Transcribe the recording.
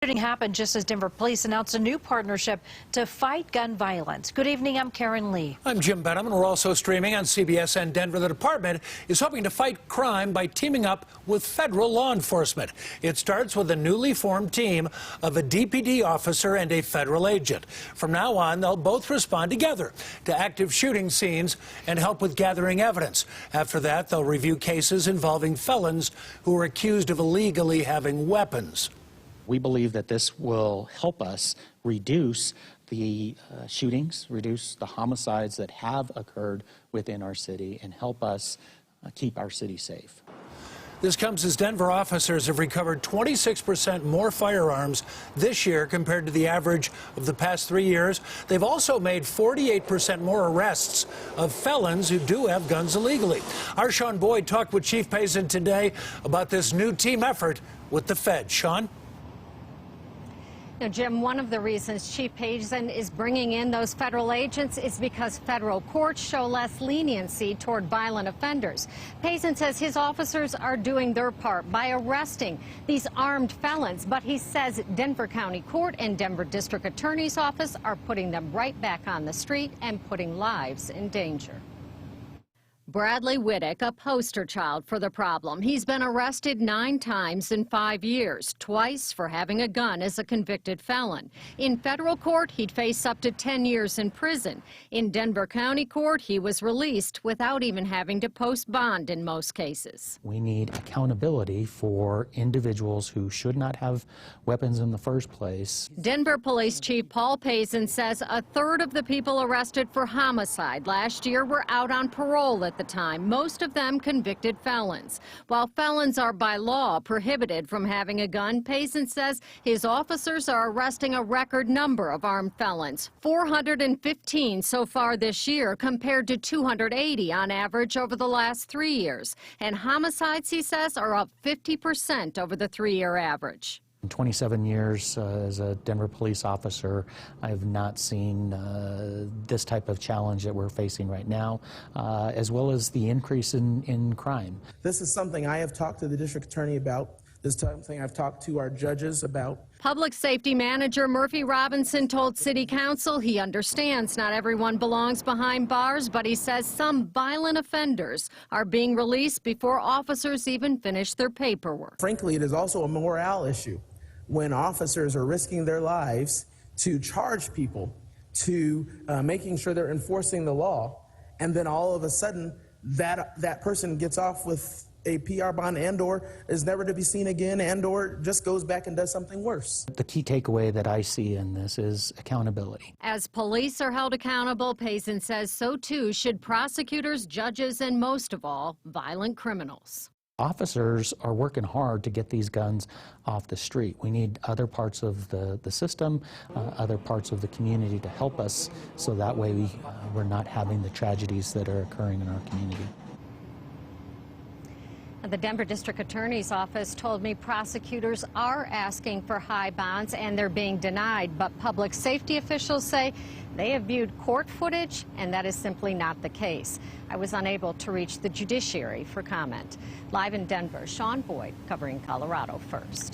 Shooting happened just as Denver police announced a new partnership to fight gun violence. Good evening, I'm Karen Lee. I'm Jim Benham, and we're also streaming on CBS and Denver. The department is hoping to fight crime by teaming up with federal law enforcement. It starts with a newly formed team of a DPD officer and a federal agent. From now on, they'll both respond together to active shooting scenes and help with gathering evidence. After that, they'll review cases involving felons who are accused of illegally having weapons. We believe that this will help us reduce the shootings, reduce the homicides that have occurred within our city, and help us keep our city safe. This comes as Denver officers have recovered 26% more firearms this year compared to the average of the past 3 years. They've also made 48% more arrests of felons who do have guns illegally. Our Shaun Boyd talked with Chief Pazen today about this new team effort with the Fed. Shaun? Now, Jim, one of the reasons Chief Pazen is bringing in those federal agents is because federal courts show less leniency toward violent offenders. Pazen says his officers are doing their part by arresting these armed felons, but he says Denver County Court and Denver District Attorney's Office are putting them right back on the street and putting lives in danger. Bradley Whittick, a poster child for the problem. He's been arrested 9 times in 5 years, twice for having a gun as a convicted felon. In federal court, he'd face up to 10 years in prison. In Denver County Court, he was released without even having to post bond in most cases. We need accountability for individuals who should not have weapons in the first place. Denver Police Chief Paul Pazen says a third of the people arrested for homicide last year were out on parole at the time, most of them convicted felons. While felons are by law prohibited from having a gun, Pazen says his officers are arresting a record number of armed felons, 415 so far this year compared to 280 on average over the last 3 years. And homicides, he says, are up 50% over the 3-year average. In 27 years as a Denver police officer, I have not seen this type of challenge that we're facing right now, as well as the increase in crime. This is something I have talked to the district attorney about. This is something I've talked to our judges about. Public Safety Manager Murphy Robinson told City Council he understands not everyone belongs behind bars, but he says some violent offenders are being released before officers even finish their paperwork. Frankly, it is also a morale issue when officers are risking their lives to charge people, to making sure they're enforcing the law, and then all of a sudden that person gets off with a PR bond and/or is never to be seen again and/or just goes back and does something worse. The key takeaway that I see in this is accountability. As police are held accountable, Pazen says so too should prosecutors, judges, and most of all, violent criminals. Officers are working hard to get these guns off the street. We need other parts of the system, other parts of the community to help us so that way we're not having the tragedies that are occurring in our community. The Denver District Attorney's Office told me prosecutors are asking for high bonds and they're being denied, but public safety officials say they have viewed court footage and that is simply not the case. I was unable to reach the judiciary for comment. Live in Denver, Shaun Boyd covering Colorado First.